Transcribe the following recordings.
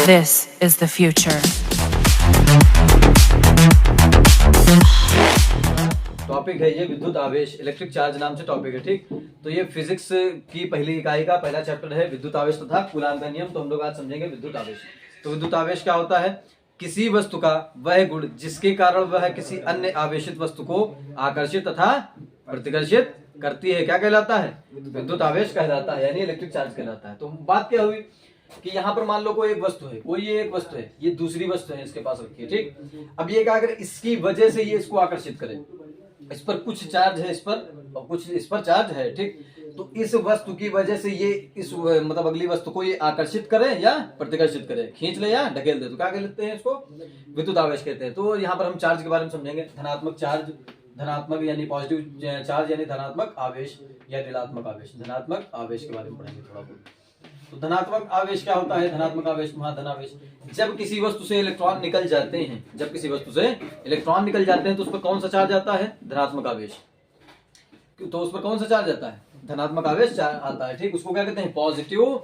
This is the future. Topic है ये विद्युत आवेश, इलेक्ट्रिक चार्ज नाम से टॉपिक है। ठीक, तो ये फिजिक्स की पहली इकाई का पहला चैप्टर है, विद्युत आवेश तथा कूलाम का नियम। तो हम लोग आज समझेंगे विद्युत आवेश। तो विद्युत आवेश क्या होता है? किसी वस्तु का वह गुण जिसके कारण वह किसी अन्य आवेशित वस्तु को आकर्षित तथा प्रतिकर्षित करती है, क्या कहलाता है? विद्युत आवेश कहलाता है, यानी इलेक्ट्रिक चार्ज कहलाता है। तो बात क्या हुई कि यहाँ पर मान लो कोई एक वस्तु है, ये एक वस्तु है, ये दूसरी वस्तु है, इसके पास रखी है। ठीक, अब ये क्या करे, इसकी वजह से ये इसको आकर्षित करे। इस पर कुछ चार्ज है, इस पर और कुछ इस पर चार्ज है। ठीक, तो इस वस्तु की वजह से ये इस मतलब अगली वस्तु को ये आकर्षित करे या प्रतिकर्षित करे, खींच ले या ढकेल दे, तो क्या कहते हैं? इसको विद्युत आवेश कहते हैं। तो यहाँ पर हम चार्ज के बारे में समझेंगे। धनात्मक चार्ज, धनात्मक यानी पॉजिटिव चार्ज यानी धनात्मक आवेश या ऋणात्मक आवेश। धनात्मक आवेश के बारे में पढ़ेंगे थोड़ा बहुत। तो धनात्मक आवेश क्या होता है? धनात्मक आवेश, महाधन आवेश। जब किसी वस्तु से इलेक्ट्रॉन निकल जाते हैं, जब किसी वस्तु से इलेक्ट्रॉन निकल जाते हैं तो उस पर कौन सा चार्ज आता है? धनात्मक आवेश। तो उस पर कौन सा चार्ज आता है? धनात्मक आवेश आता है। ठीक, उसको क्या कहते हैं? Positive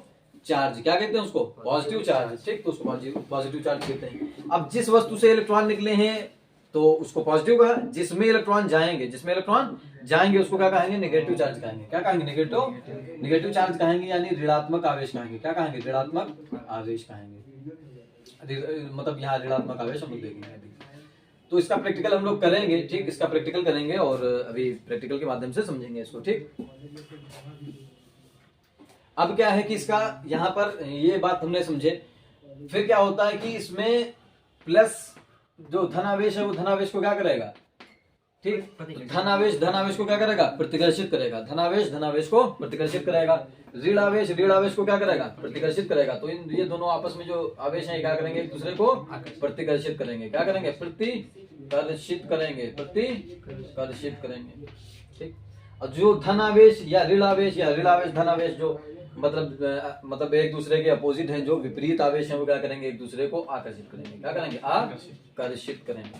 charge. क्या कहते हैं उसको? Positive charge. ठीक, तो उसको पॉजिटिव चार्ज कहते हैं। अब जिस वस्तु से इलेक्ट्रॉन निकले हैं तो उसको पॉजिटिव कहा, जिसमें इलेक्ट्रॉन जाएंगे उसको क्या कहेंगे? नेगेटिव चार्ज कहेंगे। क्या कहेंगे? नेगेटिव चार्ज कहेंगे, यानी ऋणात्मक आवेश कहेंगे। क्या कहेंगे? ऋणात्मक आवेश कहेंगे। मतलब यहाँ ऋणात्मक आवेश हम लोग देखेंगे अभी। तो इसका प्रैक्टिकल हम लोग करेंगे। ठीक, इसका प्रैक्टिकल करेंगे और अभी प्रैक्टिकल के माध्यम से समझेंगे इसको। ठीक, अब क्या है कि इसका यहाँ पर ये बात हमने समझे। फिर क्या होता है कि इसमें प्लस जो धनावेश है वो धनावेश को क्या करेगा? ठीक, धनावेश को क्या करेगा? प्रतिकर्षित करेगा। धनावेश को प्रतिकर्षित करेगा। ऋण आवेश को क्या करेगा? प्रतिकर्षित करेगा। तो ये दोनों आपस में जो आवेश हैं क्या करेंगे? एक दूसरे को प्रतिकर्षित करेंगे। क्या करेंगे? प्रतिकर्षित करेंगे। ठीक, और जो धनावेश या ऋण आवेश धनावेश जो मतलब एक दूसरे के अपोजिट हैं, जो विपरीत आवेश हैं, वो क्या करेंगे? एक दूसरे को आकर्षित करेंगे। क्या करेंगे? आकर्षित करेंगे।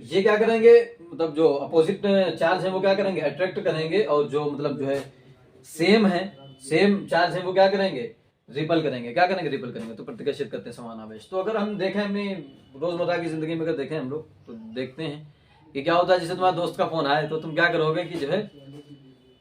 ये क्या करेंगे? मतलब जो अपोजिट चार्ज है वो क्या करेंगे? अट्रैक्ट करेंगे। और जो मतलब जो है सेम चार्ज है वो क्या करेंगे? रिपल करेंगे। क्या करेंगे? रिपल करेंगे। तो प्रतिकर्षित करते हैं समान आवेश। तो अगर हम देखें अपनी रोजमर्रा की जिंदगी में, अगर देखें हम लोग तो देखते हैं कि क्या होता है। जैसे तुम्हारे दोस्त का फोन आए तो तुम क्या करोगे कि जो है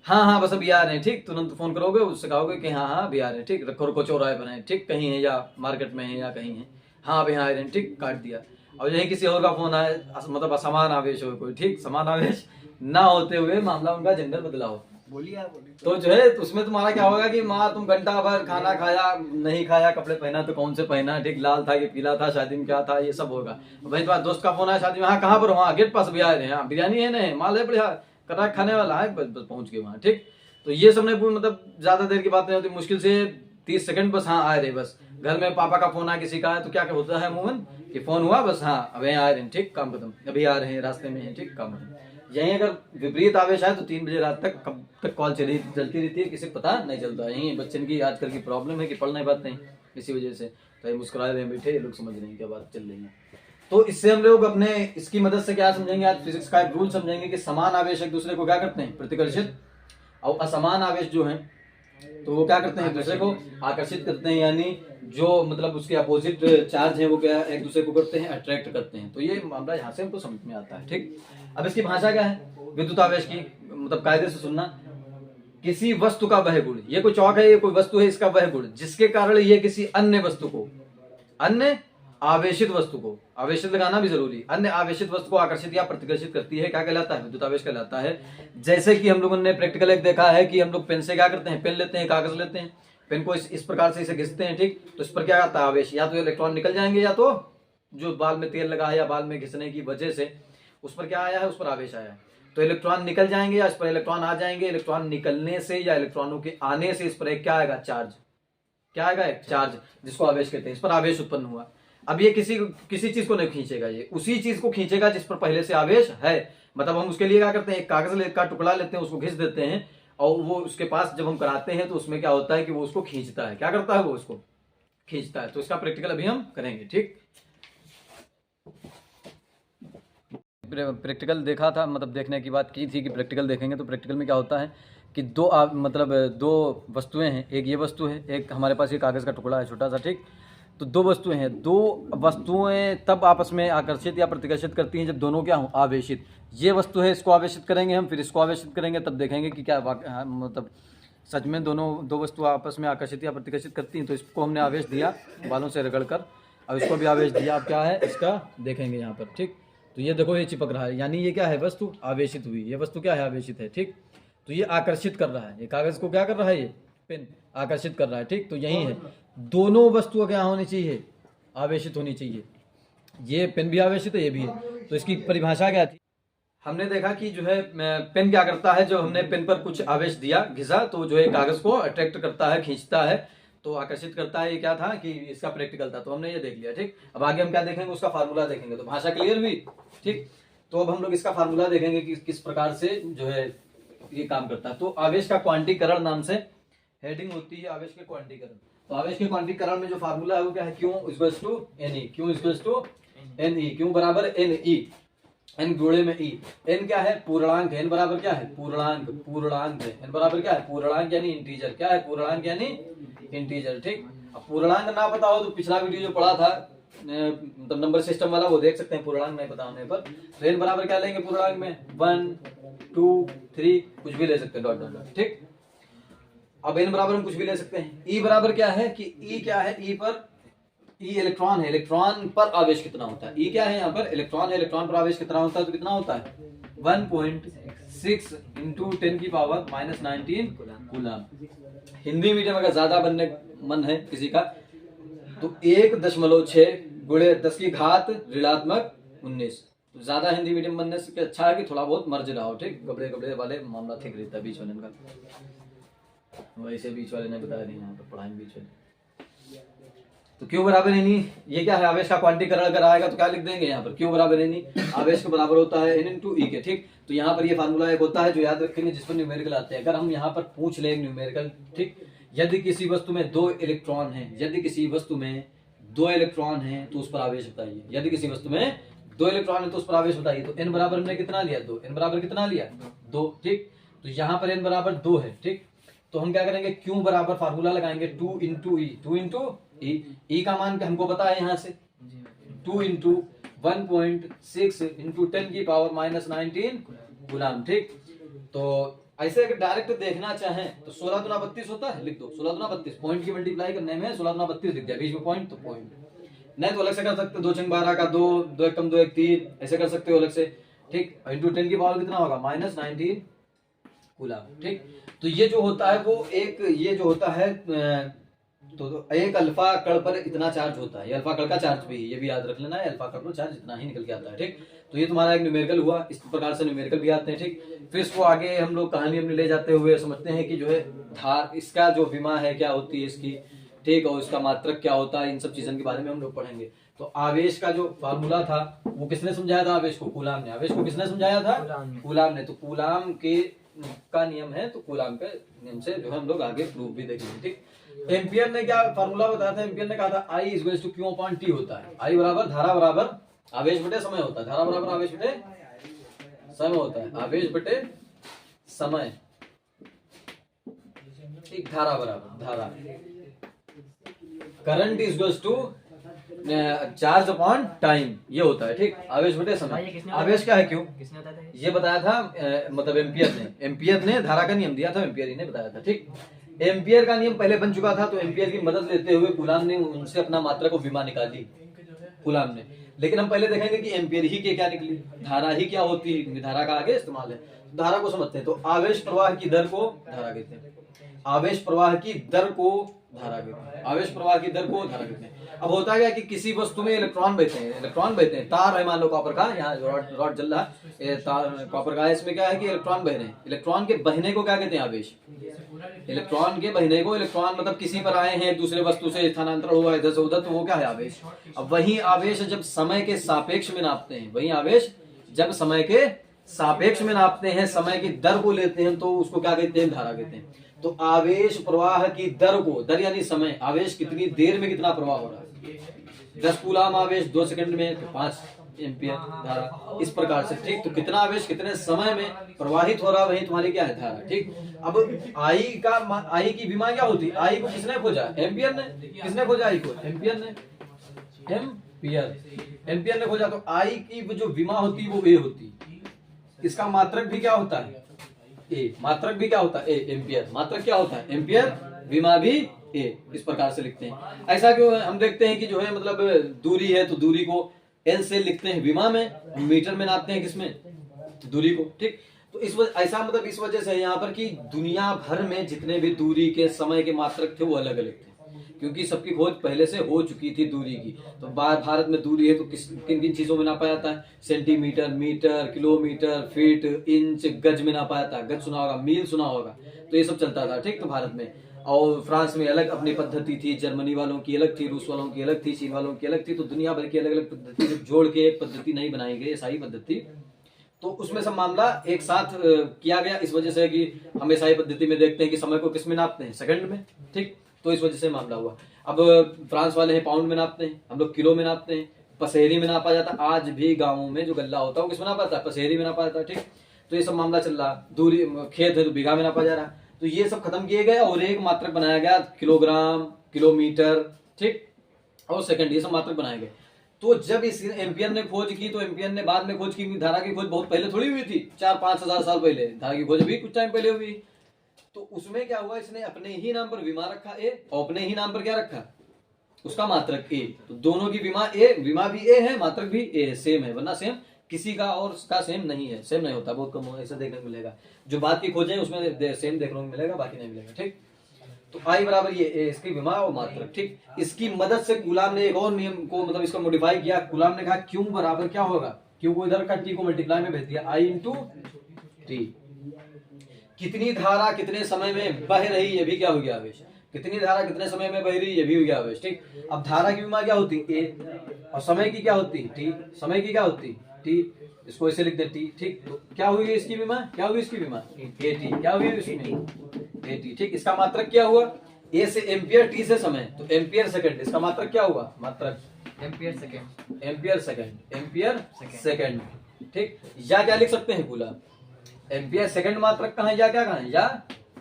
हाँ बस अभी आ रहे हैं। ठीक, तुरंत फोन करोगे, उससे कहोगे कि हाँ अभी आ रहे हैं। ठीक, रुको चौराहे पर हैं। ठीक, कहीं है या मार्केट में है या कहीं है, हाँ अभी आ रहे हैं। ठीक, काट दिया। और यही किसी और का फोन आए, मतलब असमान आवेश हो कोई, ठीक, समान आवेश ना होते हुए मामला उनका जेंडर बदला हो, बोलिए तो जो है उसमें तुम्हारा क्या होगा कि माँ तुम घंटा भर खाना खाया नहीं खाया, कपड़े पहना तो कौन से पहना, ठीक, लाल था कि पीला था, शादी में क्या था, ये सब होगा। भाई तुम्हारे दोस्त का फोन आया शादी में, हाँ कहाँ पर, वहाँ गेट पास भी आए रहे हैं, बिरयानी है नहीं, माल है बढ़िया, कटाक खाने वाला है, बस पहुंच गए वहाँ। ठीक, तो ये सब नहीं, मतलब ज्यादा देर की बात नहीं होती, मुश्किल से 30 सेकंड बस, हाँ आए रहे बस। घर में पापा का फोन आया किसी का है तो क्या होता है अमूमन कि फोन हुआ बस, हाँ अब यहाँ आ रहे हैं, ठीक, काम खत्म, अभी आ रहे हैं, रास्ते में हैं, ठीक, काम खत्म। यहीं अगर विपरीत आवेश है तो 3 बजे रात तक कब तक कॉल चलती रहती है, किसी को पता नहीं चलता। यही बच्चन की आजकल की प्रॉब्लम है कि पढ़ नहीं पाते हैं इसी वजह से, तो ये मुस्कुरा रहे हैं बैठे, ये लोग समझ रहे हैं क्या बात चल रही है। तो इससे हम लोग अपने इसकी मदद से क्या समझेंगे, आज फिजिक्स का एक रूल समझेंगे कि समान आवेश एक दूसरे को क्या करते हैं, प्रतिकर्षित, और असमान आवेश जो है तो वो क्या करते हैं, एक दूसरे को आकर्षित करते हैं, यानी जो मतलब उसके अपोजिट चार्ज है वो क्या एक दूसरे को करते हैं, अट्रैक्ट करते हैं। तो ये मामला यहाँ से हमको समझ में आता है। ठीक, अब इसकी भाषा क्या है विद्युत आवेश की, मतलब कायदे से सुनना। किसी वस्तु का वह गुण, ये कोई चौक है, ये कोई वस्तु है, इसका वह गुण जिसके कारण ये किसी अन्य वस्तु को, अन्य आवेशित वस्तु को, आवेशित लगाना भी जरूरी, अन्य आवेशित वस्तु को आकर्षित या प्रतिकर्षित करती है, क्या कहलाता है, विद्युत आवेश कहलाता है। जैसे कि हम लोगों ने प्रैक्टिकल एक देखा है कि हम लोग पेन से क्या करते हैं, पेन लेते हैं, कागज लेते हैं, पेन को इस प्रकार से इसे घिसते हैं, ठीक, तो इस पर क्या आता है आवेश, या तो इलेक्ट्रॉन निकल जाएंगे, या तो जो बाल में तेल लगा है या बाल में घिसने की वजह से उस पर क्या आया है, उस पर आवेश आया है, तो इलेक्ट्रॉन निकल जाएंगे या इस पर इलेक्ट्रॉन आ जाएंगे। इलेक्ट्रॉन निकलने से या इलेक्ट्रॉनों के आने से इस पर एक क्या आएगा, चार्ज, क्या आएगा, एक चार्ज, जिसको आवेश कहते हैं, इस पर आवेश उत्पन्न हुआ। अब ये किसी चीज को नहीं खींचेगा, ये उसी चीज को खींचेगा जिस पर पहले से आवेश है। मतलब हम उसके लिए क्या करते हैं, एक कागज का टुकड़ा लेते हैं, उसको घिस देते हैं, और वो उसके पास जब हम कराते हैं तो उसमें क्या होता है कि वो उसको खींचता है, क्या करता है, वो उसको खींचता है। तो इसका प्रैक्टिकल अभी हम करेंगे। ठीक, प्रैक्टिकल देखा था, मतलब देखने की बात की थी कि प्रैक्टिकल देखेंगे, तो प्रैक्टिकल में क्या होता है कि मतलब दो वस्तुएं हैं, एक ये वस्तु है, एक हमारे पास ये कागज़ का टुकड़ा है छोटा सा, ठीक। तो दो वस्तुएं हैं, दो वस्तुएं तब आपस में आकर्षित या प्रतिकर्षित करती हैं जब दोनों क्या हों, आवेशित। ये वस्तु है, इसको आवेशित करेंगे हम, फिर इसको आवेशित करेंगे, तब देखेंगे कि क्या मतलब सच में दो वस्तु आपस में आकर्षित या प्रतिकर्षित करती हैं। तो इसको हमने आवेश दिया बालों से रगड़ कर, अब इसको भी आवेश दिया। अब क्या है इसका देखेंगे यहाँ पर, ठीक। तो ये देखो ये चिपक रहा है, यानी ये क्या है, वस्तु आवेशित हुई। ये वस्तु क्या है, आवेशित है, ठीक। तो ये आकर्षित कर रहा है, ये कागज़ को क्या कर रहा है, ये पेन आकर्षित कर रहा है, ठीक। तो यही है, दोनों वस्तुएं क्या होनी चाहिए, आवेशित होनी चाहिए। ये पेन भी आवेशित है, ये भी है। तो इसकी परिभाषा क्या थी, हमने देखा कि जो है पेन क्या करता है, जो हमने पेन पर कुछ आवेश दिया, घिसा, तो जो है कागज को अट्रैक्ट करता है, खींचता है, तो आकर्षित करता है। ये क्या था कि इसका प्रैक्टिकल था, तो हमने ये देख लिया, ठीक। अब आगे हम क्या देखेंगे, उसका फार्मूला देखेंगे। तो भाषा क्लियर हुई, ठीक। तो अब हम लोग इसका फार्मूला देखेंगे कि किस प्रकार से जो है ये काम करता है। तो आवेश का क्वांटीकरण नाम से हेडिंग होती है, आवेश के क्वांटीकरण। तो आवेश के क्वांटीकरण में जो फार्मूला है वो क्या है, Q equals to N E. Q equals to N E, Q बराबर एन ई, एन जोड़े में ई। एन क्या है, पूर्णांक है, एन बराबर क्या है, पूर्णांक, पूर्णांक है, एन बराबर क्या है, पूर्णांक यानी इंटीजर। क्या है, पूर्णांक यानी इंटीजर, ठीक। अब पूर्णांक ना पता हो तो पिछला वीडियो जो पढ़ा था मतलब नंबर सिस्टम वाला, वो देख सकते हैं, पूर्णांक नहीं पता होने पर। तो एन बराबर क्या लेंगे पूर्णांक में, 1 2 3 कुछ भी ले सकते हैं, डॉट डॉट डॉट, ठीक। अब एन बराबर हम कुछ भी ले सकते हैं। ई बराबर क्या है कि ई क्या है, ई पर, ई इलेक्ट्रॉन है, इलेक्ट्रॉन पर आवेश कितना होता है। ई क्या है, यहाँ पर इलेक्ट्रॉन है, इलेक्ट्रॉन पर आवेश कितना होता है, तो कितना होता है 1.6 इंटू 10 की पावर -19 कूलम। हिंदी मीडियम अगर ज्यादा बनने मन है किसी का तो 1.6 गुणे 10 की घात ऋणात्मक 19। तो ज्यादा हिंदी मीडियम बनने से अच्छा है कि थोड़ा बहुत मर्ज रहा हो, ठीक। गबड़े गबड़े वाले मामला ठीक रहता है बीच वाले का, वैसे बीच वाले ने बताया नहीं यहाँ पर पढ़ाई बीच वाले। तो क्यू बराबर एन ई, ये क्या है, आवेश का क्वांटीकरण अगर आएगा तो क्या लिख देंगे यहाँ पर, क्यू बराबर एन ई, आवेश के बराबर होता है एन इंटू ई के, ठीक। तो यहाँ पर ये फार्मूला एक होता है जो याद रखेंगे, जिस पर न्यूमेरिकल आते हैं। अगर हम यहाँ पर पूछ ले न्यूमेरिकल, ठीक, यदि किसी वस्तु में 2 इलेक्ट्रॉन है, यदि किसी वस्तु में 2 इलेक्ट्रॉन है तो उस पर आवेश बताइए। यदि किसी वस्तु में 2 इलेक्ट्रॉन है तो उस पर आवेश बताइए। तो एन बराबर हमने कितना लिया, 2। एन बराबर कितना लिया, 2, ठीक। तो यहाँ पर एन बराबर 2 है, ठीक। तो हम क्या करेंगे, क्यू बराबर फार्मूला लगाएंगे 2 इंटू ई, 2 इंटू ई। ई का मान हमको पता है यहाँ से, 2 इंटू 1.6 इंटू 10 की पावर -19 कूलम, ठीक। तो ऐसे अगर डायरेक्ट देखना चाहें तो 16 दूना 32 होता है, लिख दो 16 दूना 32। पॉइंट की मल्टीप्लाई करने में 16 दूना 32 लिख दिया, बीच में पॉइंट, तो पॉइंट नहीं तो अलग से कर सकते हो, 2 छंग 12 का 2, 2 एक कम 2 एक 3, ऐसे कर सकते हो अलग से, ठीक। इंटू 10 की पावर कितना होगा, -19 कूलम, ठीक। तो ये जो होता है वो एक, ये जो होता है तो एक अल्फा कण पर इतना चार्ज होता है, ये अल्फा कण का चार्ज भी, ये भी याद रख लेना है, अल्फा कण पर चार्ज इतना ही निकल के आता है, ठीक। तो ये तुम्हारा एक न्यूमेरिकल हुआ, इस प्रकार से न्यूमेरिकल भी आते हैं, ठीक। फिर इसको आगे हम लोग कहानी में ले जाते हुए समझते हैं कि जो है धार, इसका जो विमा है क्या होती है इसकी, ठीक, और इसका मात्रक क्या होता है, इन सब चीजों के बारे में हम लोग पढ़ेंगे। तो आवेश का जो फार्मूला था वो किसने समझाया था, आवेश को कूलम ने। आवेश को किसने समझाया था, कूलम ने। तो कूलम के का नियम है, तो कूलम के नियम से जो हम लोग आगे प्रूफ भी देखेंगे, ठीक। एम्पियर ने क्या फार्मूला बताया था, एम्पियर ने कहा था I equals to Q upon T होता है। I बराबर धारा बराबर आवेश बटे समय होता है, धारा बराबर आवेश बटे समय होता है, आवेश बटे समय, ठीक। धारा बराबर धारा, current equals to charge upon time, ये होता है, ठीक। आवेश बटे समय, आवेश क्या है, क्यों ये बताया था मतलब एम्पियर ने धारा का नियम दिया था, एम्पियर ही ने बताया था, ठीक। एम्पियर का नियम पहले बन चुका था, तो एम्पियर की मदद लेते हुए कूलम ने उनसे अपना मात्रा को विमा निकाली, कूलम ने। लेकिन हम पहले देखेंगे कि एम्पियर ही के क्या निकली, धारा ही क्या होती है, धारा का आगे इस्तेमाल है। धारा को समझते हैं, तो आवेश प्रवाह की दर को धारा कहते हैं, आवेश प्रवाह की दर को धारा कहते हैं, आवेश प्रवाह की दर को धारा कहते हैं। अब होता क्या कि किसी वस्तु में इलेक्ट्रॉन बहते हैं, इलेक्ट्रॉन बहते हैं, तार है मान लो कॉपर का, यहाँ रॉड जल रहा है, तार कॉपर का है, इसमें क्या है कि इलेक्ट्रॉन बह रहे हैं। इलेक्ट्रॉन के बहने को क्या कहते हैं, आवेश। इलेक्ट्रॉन के बहने को, इलेक्ट्रॉन मतलब किसी पर आए हैं, दूसरे वस्तु से स्थानांतरण हुआ इधर से उधर, तो वो क्या है, आवेश। अब वही आवेश जब समय के सापेक्ष में नापते हैं, वही आवेश जब समय के सापेक्ष में नापते हैं, समय की दर को लेते हैं, तो उसको क्या कहते हैं, धारा कहते हैं। तो आवेश प्रवाह की दर को, दर यानी समय, आवेश कितनी देर में कितना प्रवाह हो रहा है, 10 कूलम आवेश 2 सेकंड में, तो 5 एम्पियर धारा, इस प्रकार से। ठीक, तो कितना आवेश कितने समय में प्रवाहित हो रहा है वही तुम्हारी क्या है धारा। ठीक, अब आई की विमा क्या होती है? आई को किसने खोजा? एम्पियर ने। किसने खोजा आई को? एम्पियर ने। एम्पियर ने खोजा। तो आई की जो विमा होती है वो ए होती। इसका मात्रक भी क्या होता है? ए। मात्रक भी क्या होता है? ए। एम्पियर। मात्रक क्या होता है? एम्पियर। विमा भी ए। इस प्रकार से लिखते हैं। ऐसा क्यों है? हम देखते हैं कि जो है मतलब दूरी है तो दूरी को एल से लिखते हैं विमा में, मीटर में नापते हैं किसमें? दूरी को। ठीक, तो ऐसा मतलब इस वजह से यहाँ पर कि दुनिया भर में जितने भी दूरी के समय के मात्रक थे वो अलग अलग थे, क्योंकि सबकी खोज पहले से हो चुकी थी दूरी की। तो भारत में दूरी है तो किन किन चीजों में नापा जाता है? Centimetre, metre, kilometre, feet, inch, गज में नापा जाता है। गज सुना होगा, मील सुना होगा, तो ये सब चलता था। ठीक, तो भारत में। और फ्रांस में अलग अपनी पद्धति थी, जर्मनी वालों की अलग थी, रूस वालों की अलग थी, चीन वालों की अलग थी। तो दुनिया भर की अलग अलग पद्धति जोड़ के एक पद्धति नहीं बनाई गई, ईसाई पद्धति। तो उसमें सब मामला एक साथ किया गया, इस वजह से कि हम ईसाई पद्धति में देखते हैं कि समय को किस में नापते हैं? सेकंड में। ठीक, तो इस वजह से मामला हुआ। अब फ्रांस वाले हैं पाउंड में नापते हैं, हम लोग किलो में नापते हैं, पसेरी में नापा जाता है। आज भी गाँव में जो गल्ला होता है वो किसमें नापा जाता है? पसेरी में नापा जाता है। ठीक, तो ये सब मामला चल रहा। दूरी, खेत है तो बीघा में नापा जा रहा। तो ये सब खत्म किए गए और एक मात्रक बनाया गया, किलोग्राम, किलोमीटर, ठीक, और सेकंड, ये सब मात्रक बनाए गए। तो जब इस एम्पियर ने खोज की तो एम्पियर ने बाद में खोज की। धारा की खोज बहुत पहले थोड़ी हुई थी, 4-5 हजार साल पहले। धारा की खोज भी कुछ टाइम पहले हुई। तो उसमें क्या हुआ? इसने अपने ही नाम पर विमा रखा ए, और अपने ही नाम पर क्या रखा? उसका मात्रक ए। तो दोनों की विमा ए, विमा भी ए है, मात्रक भी ए है, सेम है। वरना सेम किसी का और का सेम नहीं है, सेम नहीं होता, बहुत कम ऐसा देखने को मिलेगा। जो बात की खोजें उसमें सेम देखने को मिलेगा, बाकी नहीं मिलेगा। ठीक, तो आई बराबर ये ए, इसकी विमा और मात्रक। ठीक, इसकी मदद से कूलाम ने एक और नियम को मतलब इसको मॉडिफाई किया। कूलाम ने कहा क्यू बराबर क्या होगा? क्यू को इधर का, टी को मल्टीप्लाई में भेज दिया, आई इंटू टी। कितनी धारा कितने समय में बह रही, ये भी क्या हो गया आवेश। कितनी धारा कितने समय में बह रही, ये भी हो गया आवेश। ठीक, अब धारा की विमा क्या होती? ए, और समय की क्या होती? टी। समय की क्या होती? टी। इसको ऐसे लिख दे टी। ठीक, तो क्या हुई इसकी विमा? क्या हुई इसकी विमा? A T. क्या हुई इसमें? A T. ठीक, इसका मात्रक क्या हुआ? ए से एम्पियर, टी से समय, तो एम्पियर सेकंड। इसका मात्रक क्या हुआ? मात्रक ampere second. Ampere second. Ampere second. ठीक, या क्या लिख सकते हैं? कूलाम। एम्पियर सेकंड मात्रक कहाँ है, या क्या कहाँ है? या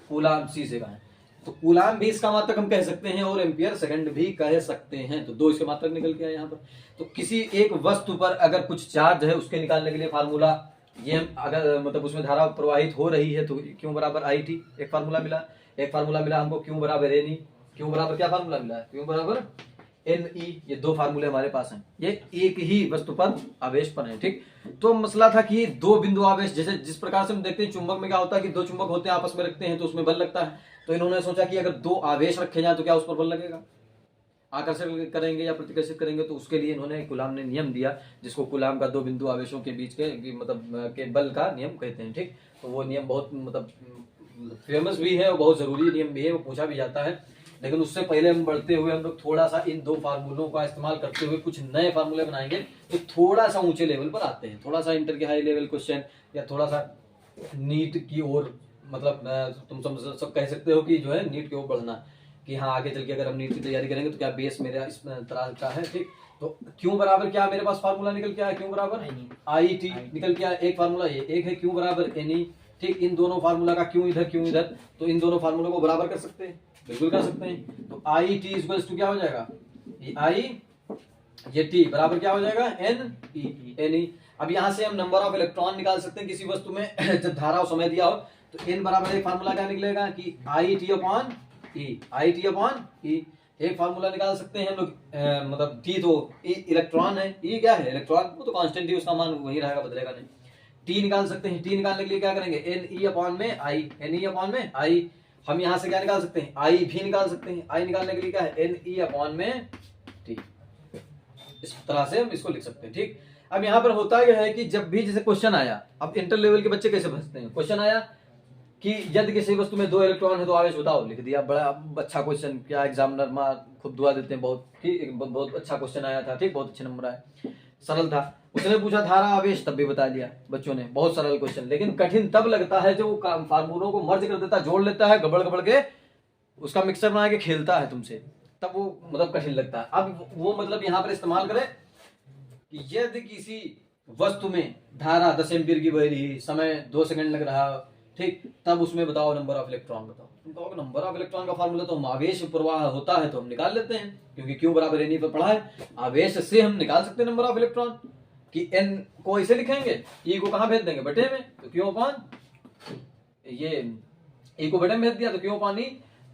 कूलाम सी से कहाँ है? तो कूलाम भी इसका मात्रक हम कह सकते हैं और एम्पियर सेकंड भी कह सकते हैं। तो दो इसके मात्रक निकल के आए यहाँ पर। तो किसी एक वस्तु पर अगर कुछ चार्ज है उसके निकालने के लिए फार्मूला ये, अगर मतलब उसमें धारा प्रवाहित हो रही है तो क्यू बराबर आई टी, एक फार्मूला मिला। एक फार्मूला मिला हमको क्यू बराबर एन ई। क्यू बराबर क्या फार्मूला मिला? क्यू बराबर एन ई। ये दो फार्मूले हमारे पास हैं, ये एक ही वस्तु पर आवेश पर है। ठीक, तो मसला था कि दो बिंदु आवेश, जैसे जिस प्रकार से हम देखते हैं चुंबक में क्या होता है कि दो चुंबक होते हैं, आपस में रखते हैं तो उसमें बल लगता है। तो इन्होंने सोचा कि अगर दो आवेश रखे जाए तो क्या उस पर बल लगेगा? आकर्षण करेंगे या प्रतिकर्षित करेंगे। तो उसके लिए इन्होंने कूलाम ने नियम दिया, जिसको कूलाम का दो बिंदु आवेशों के बीच के मतलब के बल का नियम कहते हैं। ठीक, तो वो नियम बहुत मतलब फेमस भी है और बहुत जरूरी नियम भी है, वो पूछा भी जाता है। लेकिन उससे पहले हम बढ़ते हुए हम लोग थोड़ा सा इन दो फार्मूलों का इस्तेमाल करते हुए कुछ नए फार्मूले बनाएंगे, तो थोड़ा सा ऊंचे लेवल पर आते हैं, थोड़ा सा इंटर के हाई लेवल क्वेश्चन, या थोड़ा सा नीट की ओर, मतलब तुम सब कह सकते हो कि जो है नीट की ओर बढ़ना, कि हाँ आगे चल के अगर हम नीट की तैयारी करेंगे तो क्या बेस मेरा इस तरह का है। ठीक, तो क्यों बराबर क्या मेरे पास फार्मूला निकल के आया? क्यों बराबर आई टी निकल के आया। एक फार्मूला ये, एक है क्यों बराबर एन ई। ठीक, इन दोनों फार्मूला का क्यों इधर क्यों इधर, तो इन दोनों फार्मूलों को बराबर कर सकते हैं, बिल्कुल कर सकते हैं। तो आई टी इक्वल्स टू क्या हो जाएगा? आई, ये टी बराबर क्या हो जाएगा? N E. N E. अब यहाँ से हम नंबर ऑफ इलेक्ट्रॉन निकाल सकते हैं किसी वस्तु में जब धारा और समय दिया हो। तो एन बराबर एक फार्मूला क्या निकलेगा कि I T upon E. I T upon E. एक फार्मूला निकाल सकते हैं हम लोग, मतलब टी तो इलेक्ट्रॉन है, ई क्या है? इलेक्ट्रॉन। वो तो कांस्टेंट ही, उसका मान वही रहेगा, बदलेगा नहीं। टी निकाल सकते हैं, टी निकालने के लिए क्या करेंगे? एन ई अपॉन में आई। एन ई अपॉन में आई। हम यहाँ से क्या निकाल सकते हैं? आई भी निकाल सकते हैं। आई निकालने के लिए क्या है? एन ई अपॉन में टी। इस तरह से हम इसको लिख सकते हैं। ठीक, अब यहाँ पर होता क्या है कि जब भी जैसे क्वेश्चन आया, अब इंटर लेवल के बच्चे कैसे फंसते हैं, क्वेश्चन आया कि यदि किसी वस्तु में दो इलेक्ट्रॉन है तो आवेश बताओ, लिख दिया, बड़ा अच्छा क्वेश्चन, क्या एग्जामिनर मार खुद दुआ देते हैं बहुत। ठीक, बहुत अच्छा क्वेश्चन आया था। ठीक, बहुत अच्छे नंबर आए, सरल था। उसने पूछा धारा आवेश, तब भी बता दिया बच्चों ने, बहुत सरल क्वेश्चन। लेकिन कठिन तब लगता है जो फार्मूलों को मर्ज कर देता है, जोड़ लेता है, गबड़ गबड़ के उसका मिक्सर बना के खेलता है तुमसे, तब वो मतलब कठिन लगता है। अब वो मतलब यहाँ पर इस्तेमाल करें कि यदि किसी वस्तु में धारा 10 एम्पीयर की बह रही, समय 2 सेकंड लग रहा, ठीक, तब उसमें बताओ नंबर ऑफ इलेक्ट्रॉन बताओ। तुम कहोगे नंबर ऑफ इलेक्ट्रॉन का फार्मूला तो हम आवेश प्रवाह होता है तो हम निकाल लेते हैं, क्योंकि क्यू बराबर एन पर पढ़ा है, आवेश से हम निकाल सकते हैं नंबर ऑफ इलेक्ट्रॉन। कि एन को ऐसे लिखेंगे, ई को कहाँ भेज देंगे, बटे में, तो क्यू अपॉन ये ए को बटे में भेज दिया तो क्यू अपॉन ई।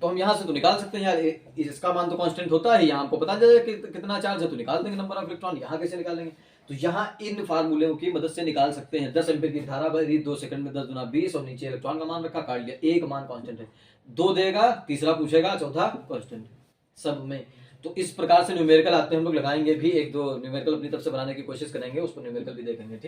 तो हम यहाँ से तो निकाल सकते हैं यार, इसका मान तो कांस्टेंट होता है, यहाँ हमको पता चल जाएगा कि कितना चार्ज है तो निकाल देंगे नंबर ऑफ इलेक्ट्रॉन। यहाँ कैसे निकालेंगे, तो यहाँ इन फार्मूलों की मदद से निकाल सकते हैं। 10 एम्पीयर की धारा बह रही, 2 सेकंड में 10 गुना 20, और नीचे इलेक्ट्रॉन का मान रखा, काट लिया, एक मान कांस्टेंट है, 2 देगा, तीसरा पूछेगा, चौथा कांस्टेंट सब में। तो इस प्रकार से न्यूमेरिकल आते हैं, हम लोग लगाएंगे भी, 1-2 न्यूमेरिकल अपनी तरफ से बनाने की कोशिश करेंगे, उस पर न्यूमेरिकल भी देखेंगे, ठीक।